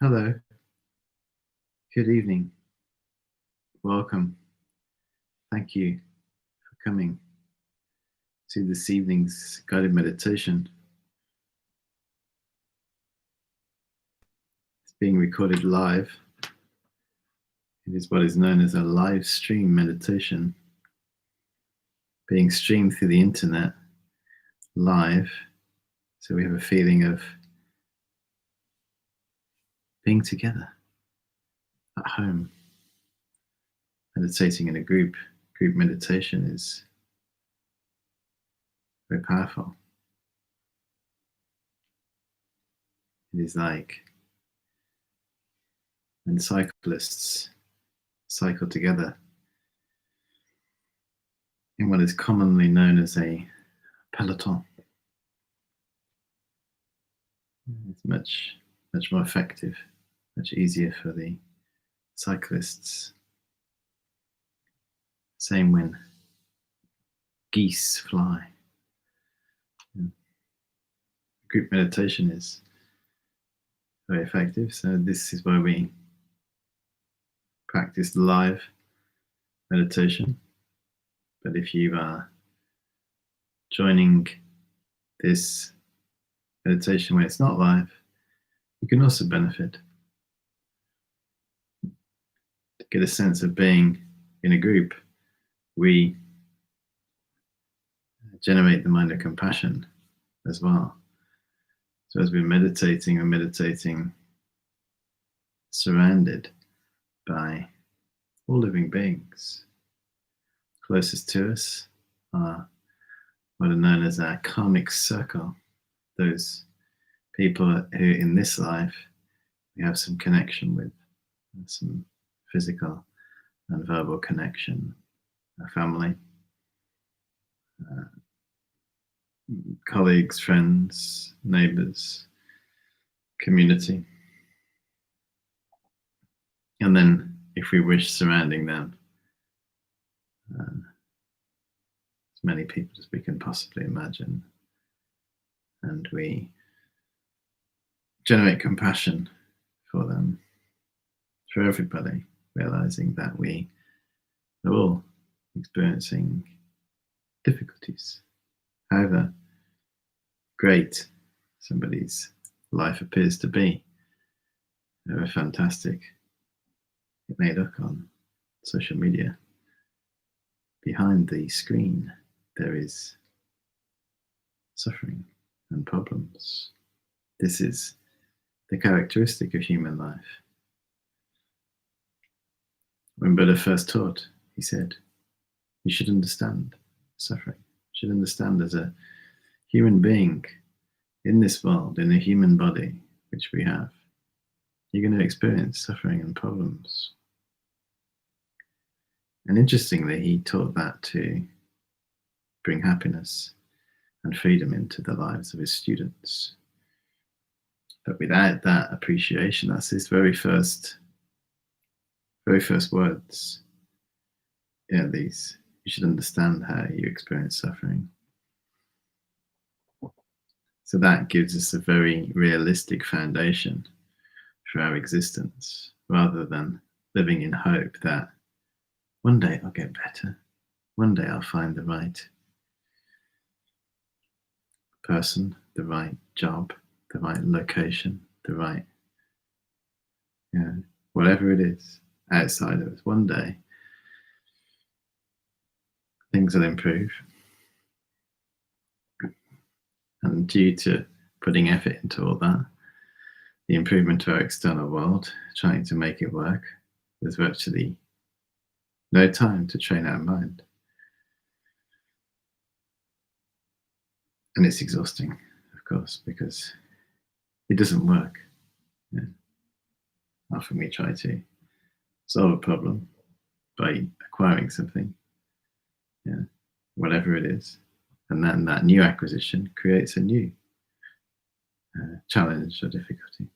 Hello, good evening, welcome. Thank you for coming to this evening's guided meditation. It's being recorded live. It is what is known as a live stream meditation, being streamed through the internet live. So we have a feeling of being together at home. Meditating in a group meditation is very powerful. It is like when cyclists cycle together in what is commonly known as a peloton. It's much more effective, much easier for the cyclists. Same when geese fly. Group meditation is very effective, so this is why we practice live meditation. But if you are joining this meditation when it's not live, you can also benefit. To get a sense of being in a group, we generate the mind of compassion as well. So as we're meditating surrounded by all living beings. Closest to us are what are known as our karmic circle, those people who in this life we have some connection with, some physical and verbal connection, our family, colleagues, friends, neighbors, community. And then, if we wish, surrounding them, as many people as we can possibly imagine. And we generate compassion for them, for everybody, realizing that we are all experiencing difficulties. However great somebody's life appears to be, however fantastic it may look on social media, behind the screen there is suffering and problems. This is the characteristic of human life. When Buddha first taught, he said, you should understand suffering. You should understand as a human being in this world, in a human body, which we have, you're going to experience suffering and problems. And interestingly, he taught that to bring happiness and freedom into the lives of his students. But without that appreciation, that's his very first words. Yeah, these, you should understand how you experience suffering. So that gives us a very realistic foundation for our existence, rather than living in hope that one day I'll get better. One day I'll find the right person, the right job, the right location, the right, whatever it is outside of us. One day things will improve. And due to putting effort into all that, the improvement to our external world, trying to make it work, there's virtually no time to train our mind. And it's exhausting, of course, because it doesn't work. Often we try to solve a problem by acquiring something, whatever it is, and then that new acquisition creates a new challenge or difficulty.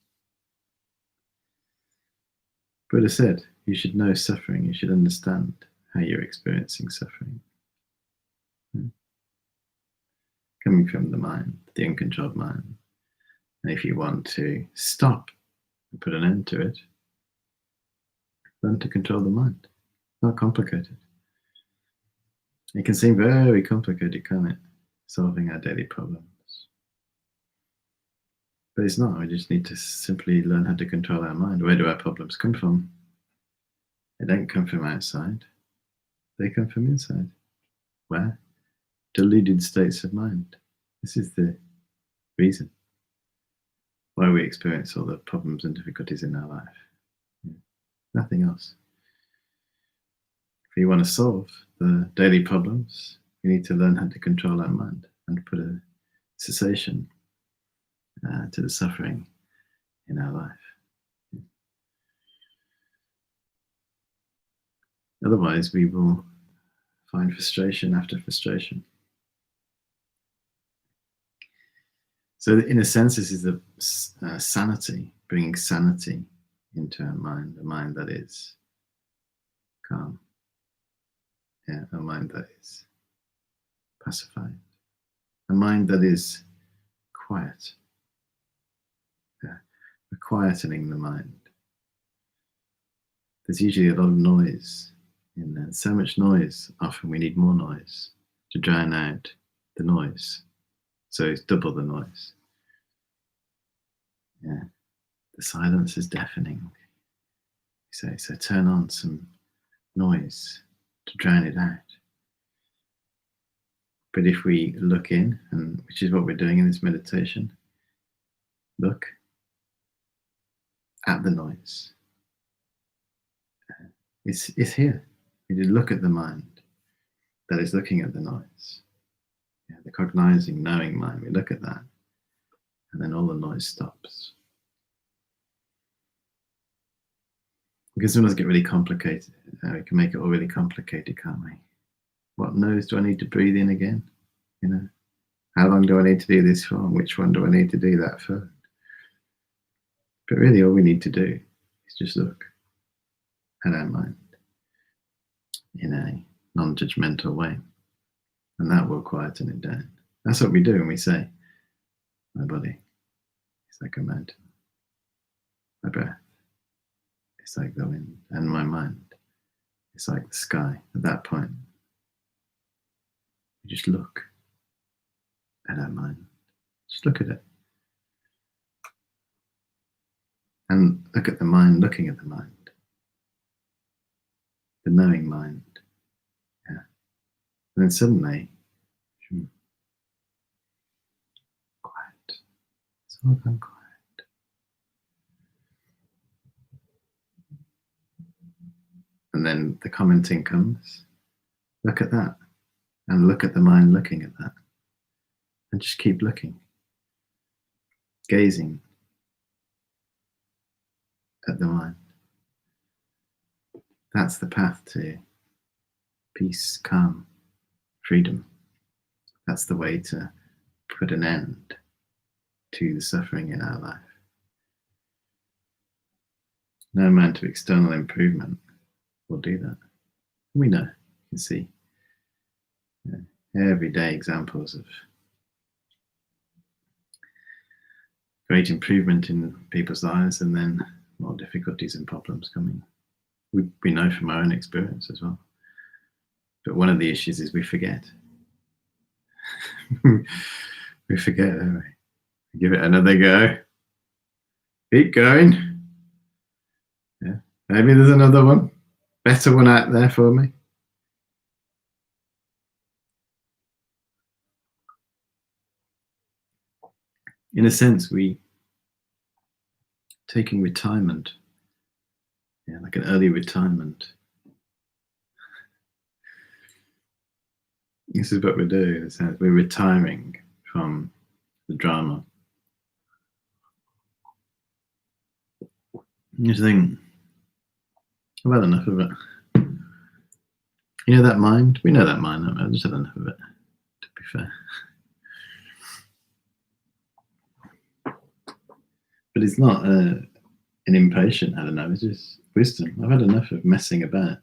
Buddha said, you should know suffering, you should understand how you're experiencing suffering. Coming from the mind, the uncontrolled mind. And if you want to stop and put an end to it. Learn to control the mind. Not complicated. It can seem very complicated, can't it? Solving our daily problems. But it's not. We just need to simply learn how to control our mind. Where do our problems come from? They don't come from outside. They come from inside. Where? Deluded states of mind. This is the reason why we experience all the problems and difficulties in our life. Nothing else. If you want to solve the daily problems, you need to learn how to control our mind and put a cessation to the suffering in our life. Otherwise, we will find frustration after frustration. So in a sense, this is a sanity, bringing sanity into our mind, a mind that is calm. Yeah, a mind that is pacified, a mind that is quiet. Yeah, we're quietening the mind. There's usually a lot of noise in there. So much noise, often we need more noise to drown out the noise. So it's double the noise. Yeah, the silence is deafening. So turn on some noise to drown it out. But if we look in, and which is what we're doing in this meditation, look at the noise. It's here. We just look at the mind that is looking at the noise. Yeah, the cognizing, knowing mind. We look at that, and then all the noise stops. Because sometimes get really complicated. We can make it all really complicated, can't we? What nose do I need to breathe in again? You know, how long do I need to do this for? And which one do I need to do that for? But really, all we need to do is just look at our mind in a non-judgmental way, and that will quieten it down. That's what we do when we say, my body is like a mountain, my breath is like the wind, and my mind is like the sky. At that point, we just look at our mind. Just look at it. And look at the mind looking at the mind. The knowing mind. Yeah. And then suddenly, quiet. It's all gone quiet. And then the commenting comes. Look at that. And look at the mind looking at that. And just keep looking. Gazing at the mind. That's the path to peace, calm, freedom. That's the way to put an end to the suffering in our life. No amount of external improvement will do that. We know, you can see everyday examples of great improvement in people's lives, and then more difficulties and problems coming. We know from our own experience as well. But one of the issues is we forget. We forget, don't we? Give it another go. Keep going. Yeah, maybe there's another one. Better one out there for me. In a sense, we taking retirement, like an early retirement. This is what we're doing, in a sense. We're retiring from the drama. You think, I've had enough of it. You know that mind? We know that mind, don't we? I've just had enough of it, to be fair. But it's not an impatient, I don't know, it's just wisdom. I've had enough of messing about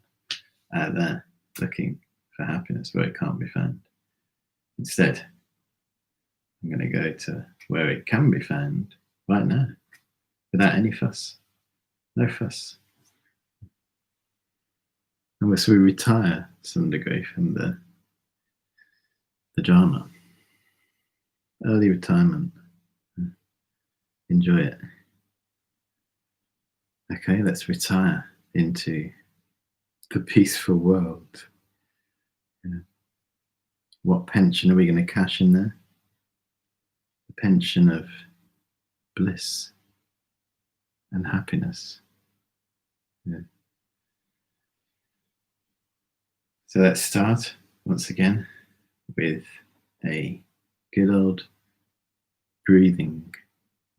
out there, looking for happiness where it can't be found. Instead, I'm going to go to where it can be found right now, without any fuss. No fuss. Unless we retire to some degree from the drama. Early retirement. Enjoy it. Okay, let's retire into the peaceful world. Yeah. What pension are we going to cash in there? The pension of bliss and happiness. Yeah. So let's start once again with a good old breathing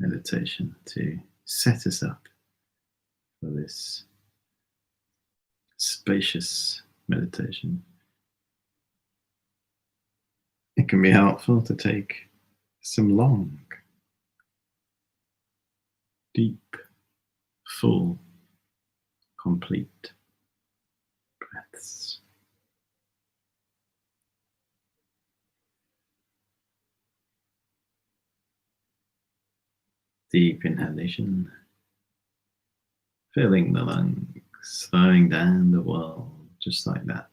meditation to set us up for this spacious meditation. It can be helpful to take some long, deep, full, complete breaths. Deep inhalation, filling the lungs, slowing down the world just like that.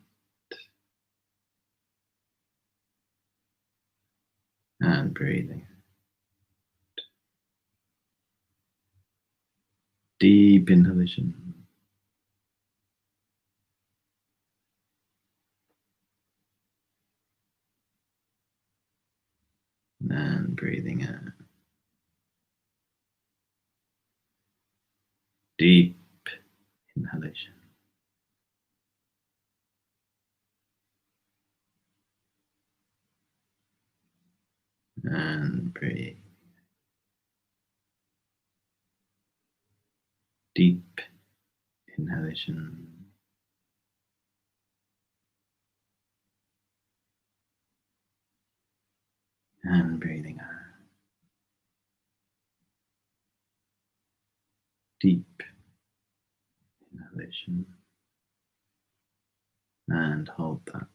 And breathing. Deep inhalation. And breathing out. Deep inhalation. And breathe. Deep inhalation. And breathing out. Deep inhalation. And hold that.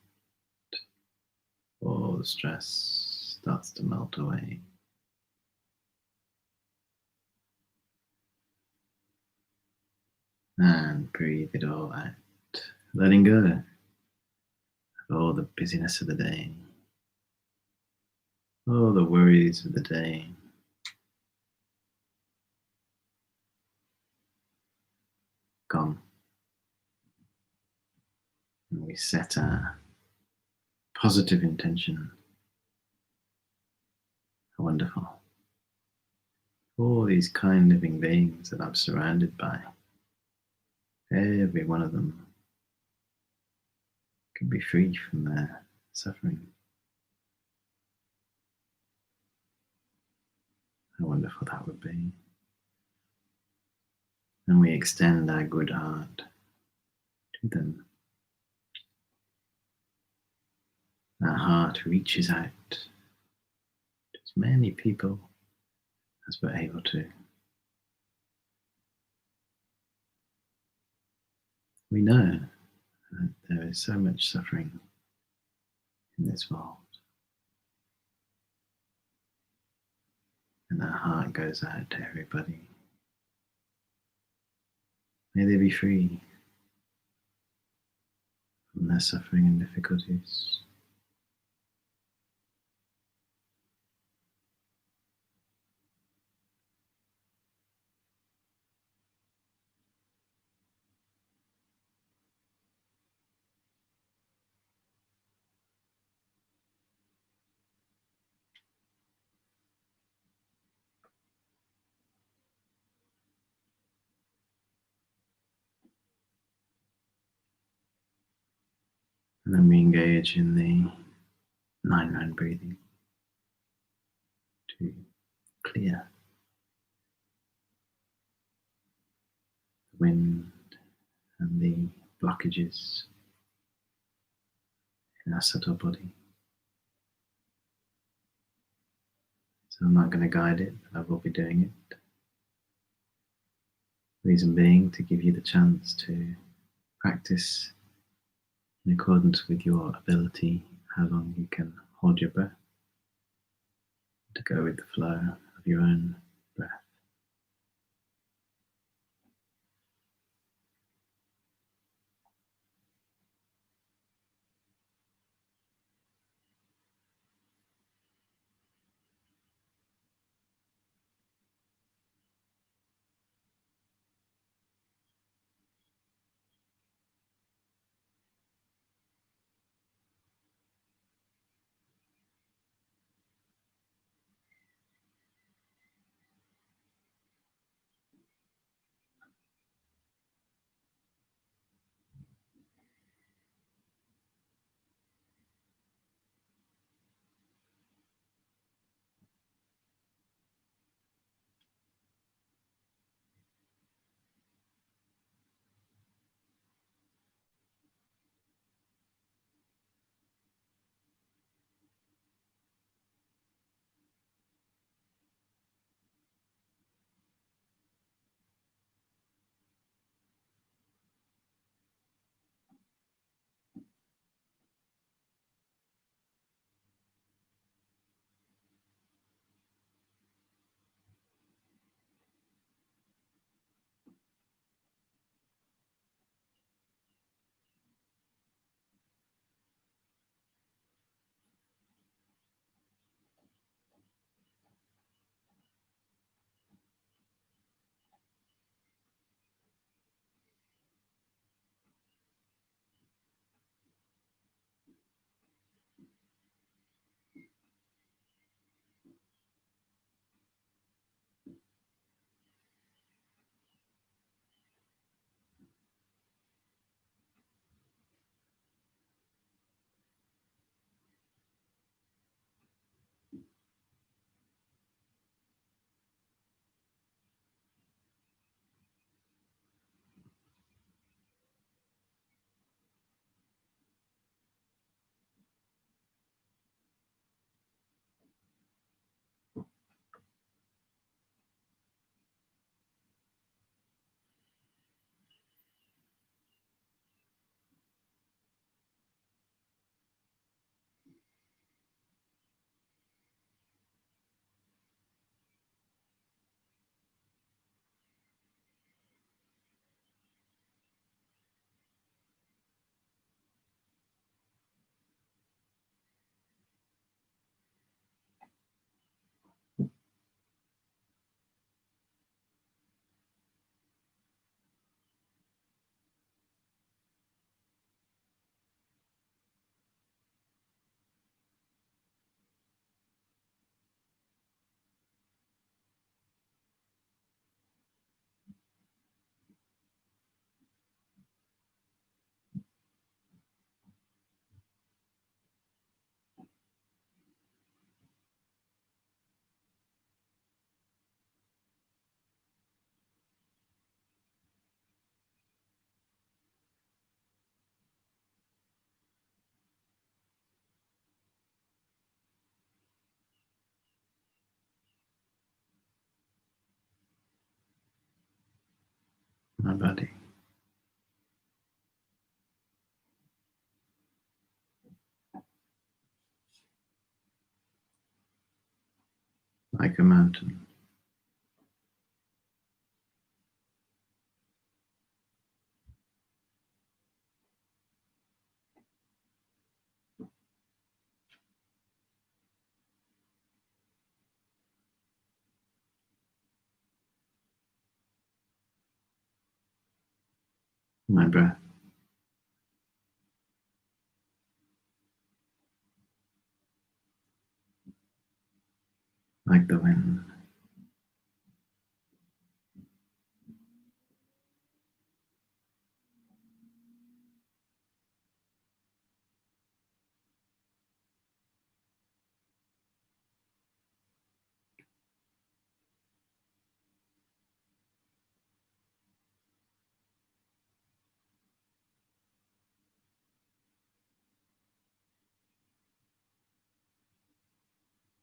All the stress starts to melt away. And breathe it all out, letting go of all the busyness of the day, all the worries of the day. Gone. And we set our positive intention. Wonderful. All these kind living beings that I'm surrounded by, every one of them can be free from their suffering. How wonderful that would be. And we extend our good heart to them. Our heart reaches out to as many people as we're able to. We know that there is so much suffering in this world. And our heart goes out to everybody. May they be free from their suffering and difficulties. And then we engage in the 9-round breathing to clear the wind and the blockages in our subtle body. So I'm not going to guide it, but I will be doing it. Reason being to give you the chance to practice in accordance with your ability, how long you can hold your breath, to go with the flow of your own breath. my body. Like a mountain. My breath. Like the wind.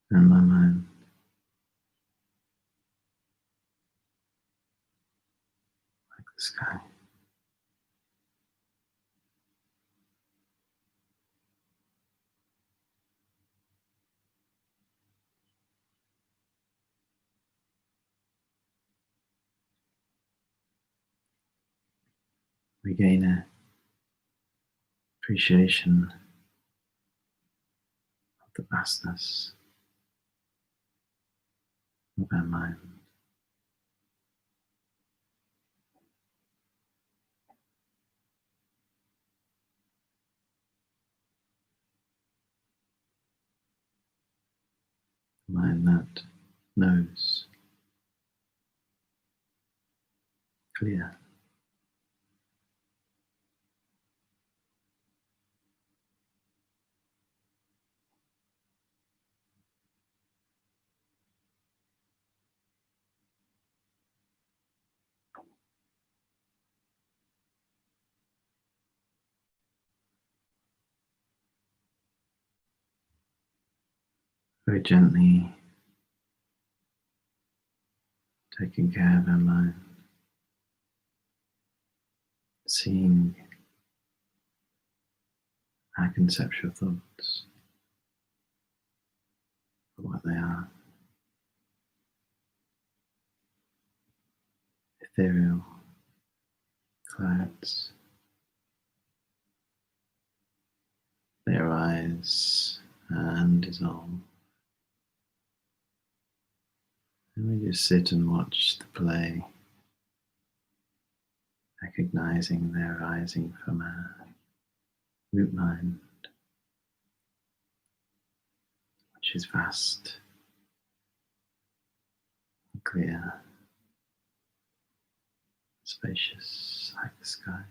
And my mind. Like the sky. We gain a appreciation of the vastness of our mind. A mind that knows clear. Very gently taking care of our mind. Seeing our conceptual thoughts for what they are. Ethereal clouds. They arise and dissolve. And we just sit and watch the play, recognizing they're arising from our root mind, which is vast, clear, spacious like the sky.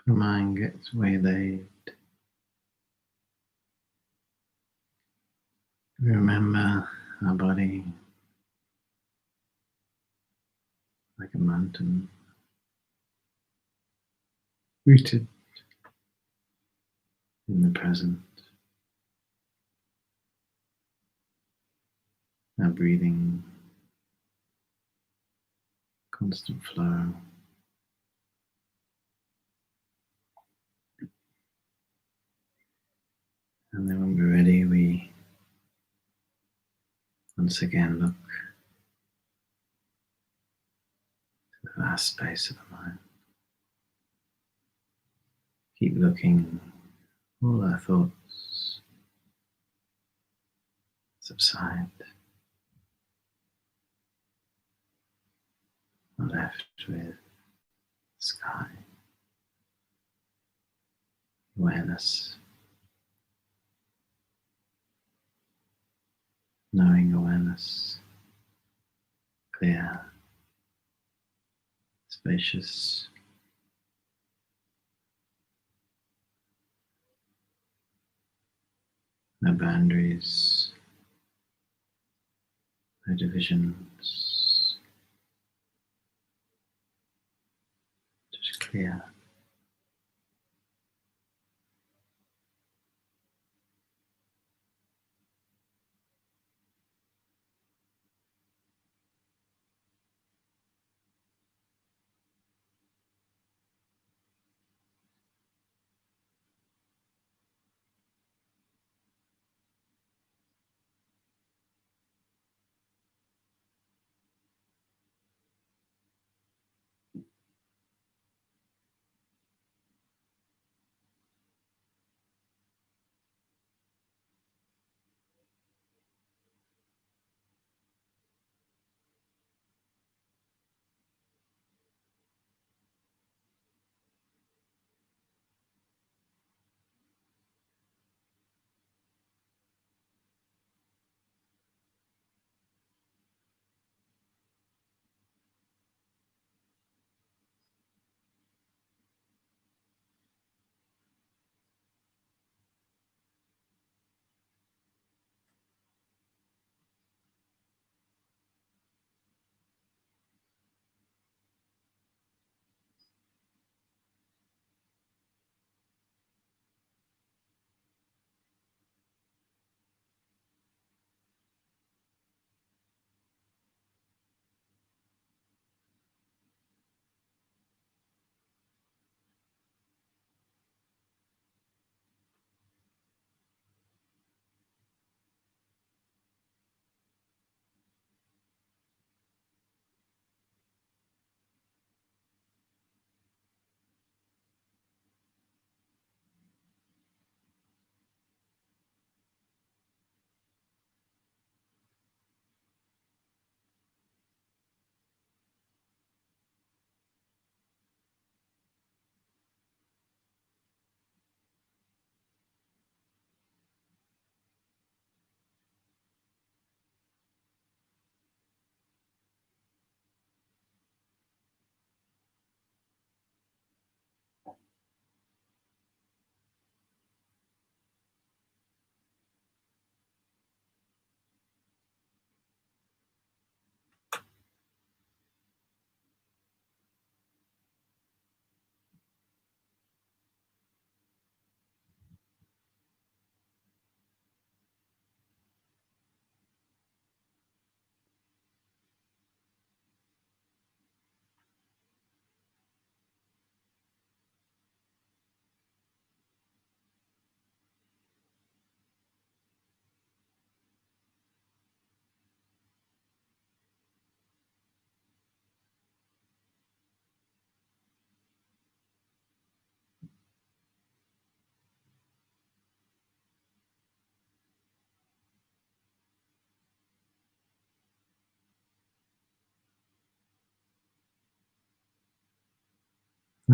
The mind gets waylaid. Remember our body like a mountain, rooted in the present. Our breathing, constant flow. And then when we're ready, we once again look to the vast space of the mind. Keep looking, all our thoughts subside. We're left with sky, awareness, knowing awareness, clear, spacious, no boundaries, no divisions, just clear.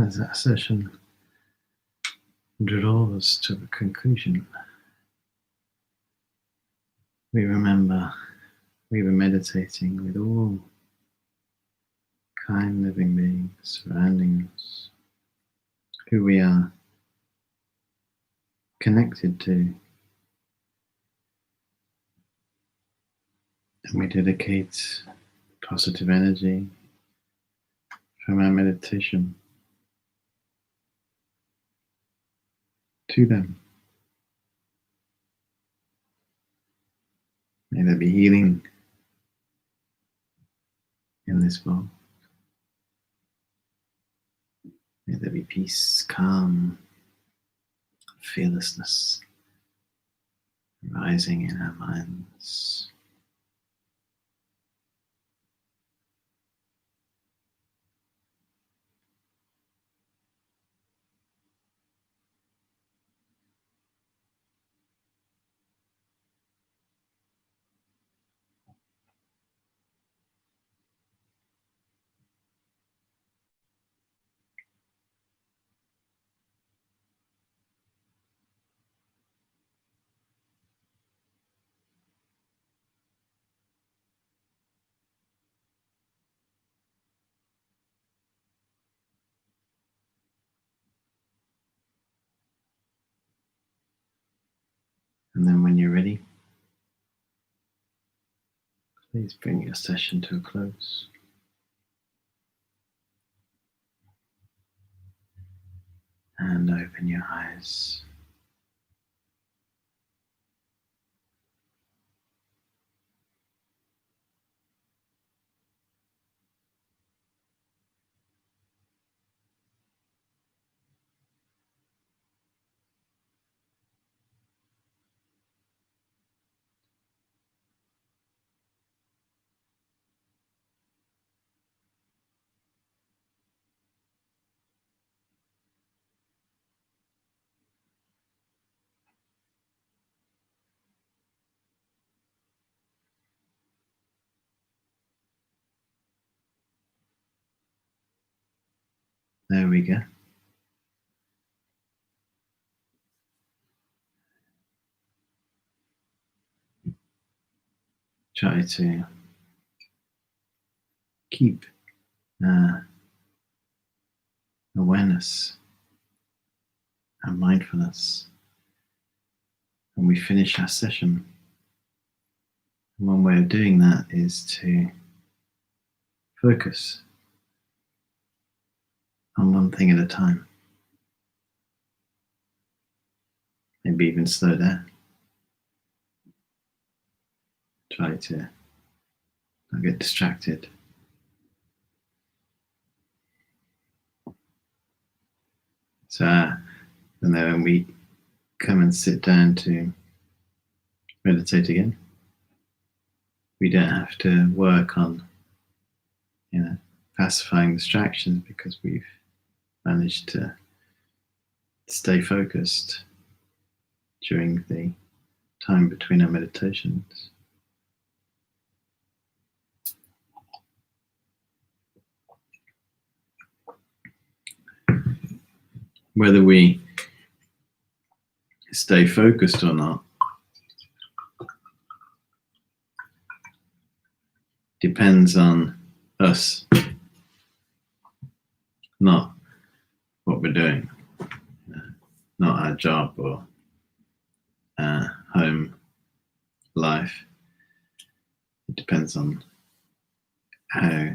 As that session draws to a conclusion, we remember we were meditating with all kind living beings surrounding us, who we are connected to. And we dedicate positive energy from our meditation to them. May there be healing in this world. May there be peace, calm, fearlessness rising in our minds. And then when you're ready, please bring your session to a close. And open your eyes. There we go. Try to keep awareness and mindfulness when we finish our session. And one way of doing that is to focus on one thing at a time. Maybe even slow down. Try to not get distracted. So, and then when we come and sit down to meditate again, we don't have to work on, pacifying distractions because we've managed to stay focused during the time between our meditations. Whether we stay focused or not depends on us, not what we're doing, not our job or our home life. It depends on how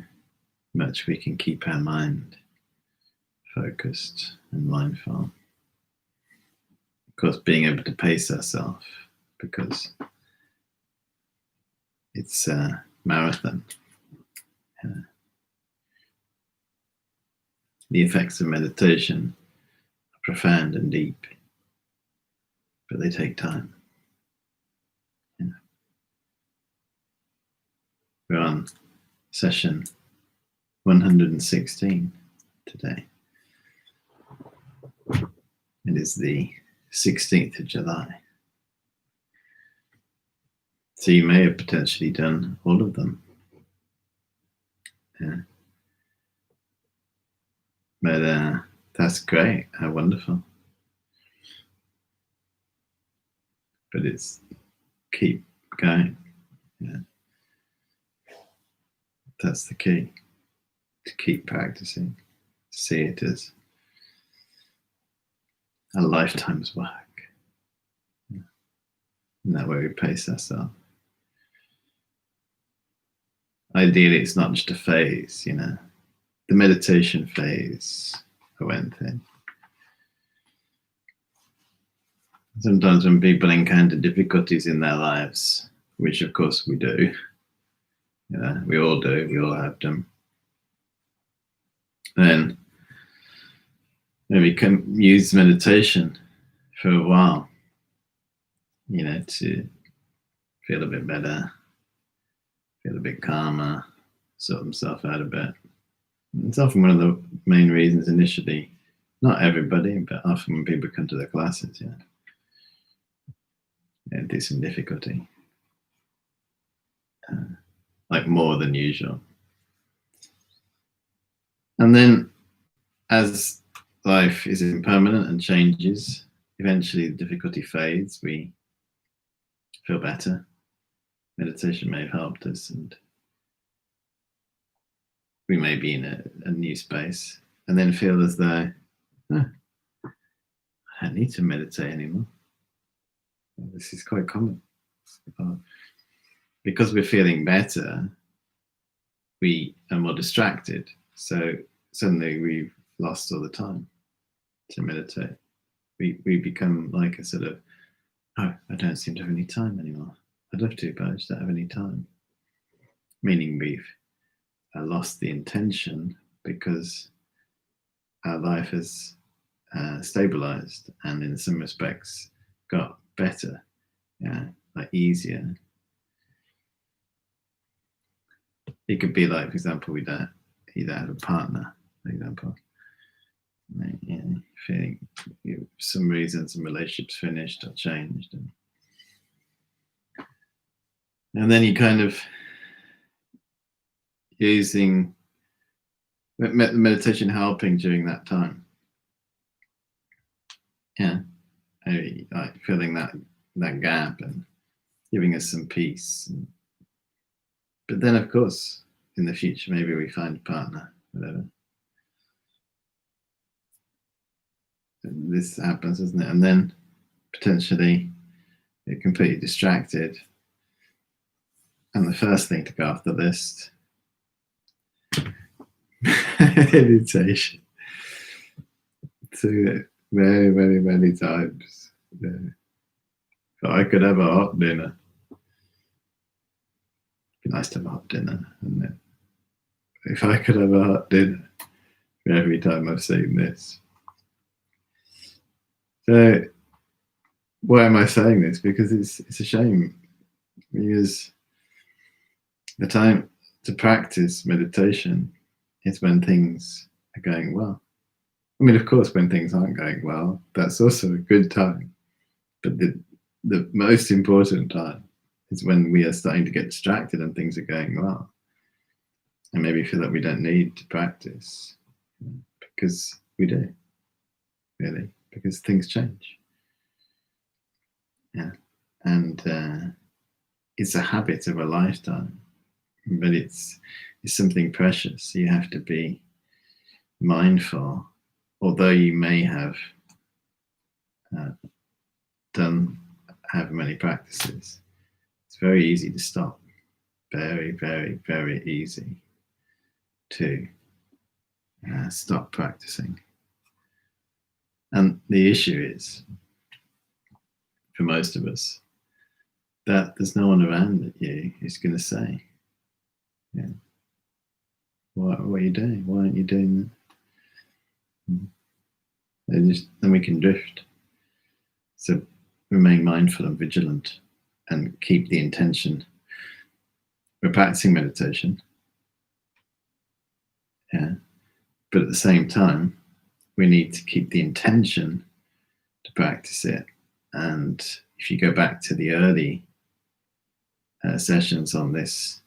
much we can keep our mind focused and mindful. Of course, being able to pace ourselves, because it's a marathon. The effects of meditation are profound and deep, but they take time. We're on session 116 today. It is the 16th of July. So you may have potentially done all of them. But that's great. How wonderful. But it's keep going. That's the key. To keep practicing. See it as a lifetime's work. And that way we pace ourselves. Ideally, it's not just a phase, you know. The meditation phase are one thing. Sometimes when people encounter difficulties in their lives, which of course we do, you know, we all do, we all have them, then maybe can use meditation for a while, you know, to feel a bit better, feel a bit calmer, sort themselves out a bit. It's often one of the main reasons initially, not everybody, but often when people come to the classes, there's some difficulty, like more than usual. And then as life is impermanent and changes, eventually the difficulty fades, we feel better. Meditation may have helped us, and we may be in a new space and then feel as though, I don't need to meditate anymore. This is quite common. Because we're feeling better, we are more distracted. So suddenly we've lost all the time to meditate. We become like a sort of, I don't seem to have any time anymore. I'd love to, but I just don't have any time. Meaning we've lost the intention because our life has stabilized and in some respects got better, like easier. It could be like, for example, you don't have a partner, for example. Feeling for some reason some relationships finished or changed, and then you kind of using meditation helping during that time. Like filling that gap and giving us some peace. But then, of course, in the future, maybe we find a partner, whatever. This happens, doesn't it? And then potentially you're completely distracted. And the first thing to go off the list, meditation. So very, very many times. If I could have a hot dinner, it'd be nice to have a hot dinner, wouldn't it? If I could have a hot dinner every time I've seen this. So why am I saying this? Because it's a shame. Because the time to practice meditation is when things are going well. I mean, of course, when things aren't going well, that's also a good time. But the most important time is when we are starting to get distracted and things are going well. And maybe feel that we don't need to practice, because we do, really, because things change. And it's a habit of a lifetime, but it's something precious. You have to be mindful, although you may have done however many practices. It's very easy to stop. Very, very, very easy to stop practicing. And the issue is, for most of us, that there's no one around at you who's going to say, what are you doing? Why aren't you doing that? Then we can drift. So remain mindful and vigilant and keep the intention. We're practicing meditation. But at the same time, we need to keep the intention to practice it. And if you go back to the early sessions on this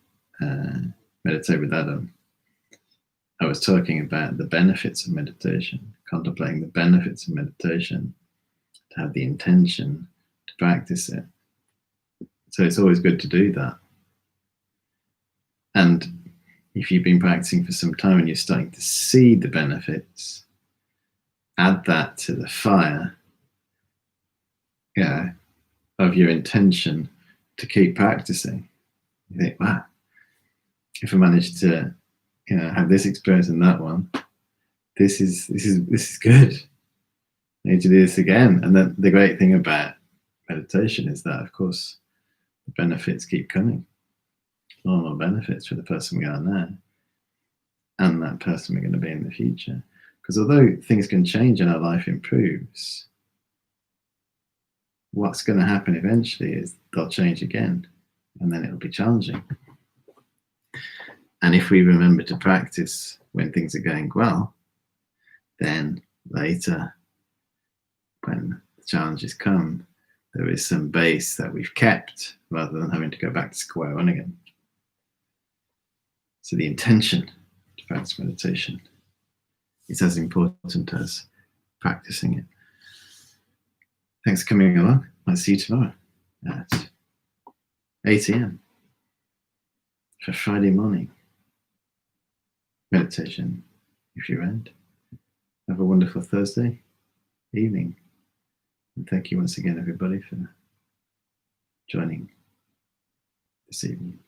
Meditate with Adam, I was talking about the benefits of meditation, contemplating the benefits of meditation, to have the intention to practice it. So it's always good to do that. And if you've been practicing for some time and you're starting to see the benefits, add that to the fire of your intention to keep practicing. You think, wow, if I manage to, have this experience and that one, this is good. I need to do this again. And then the great thing about meditation is that, of course, the benefits keep coming. A lot more benefits for the person we are now and that person we're going to be in the future. Because although things can change and our life improves, what's going to happen eventually is they'll change again, and then it'll be challenging. And if we remember to practice when things are going well, then later, when the challenges come, there is some base that we've kept rather than having to go back to square one again. So the intention to practice meditation is as important as practicing it. Thanks for coming along. I'll see you tomorrow at 8 a.m. for Friday morning meditation, if you're around. Have a wonderful Thursday evening. And thank you once again, everybody, for joining this evening.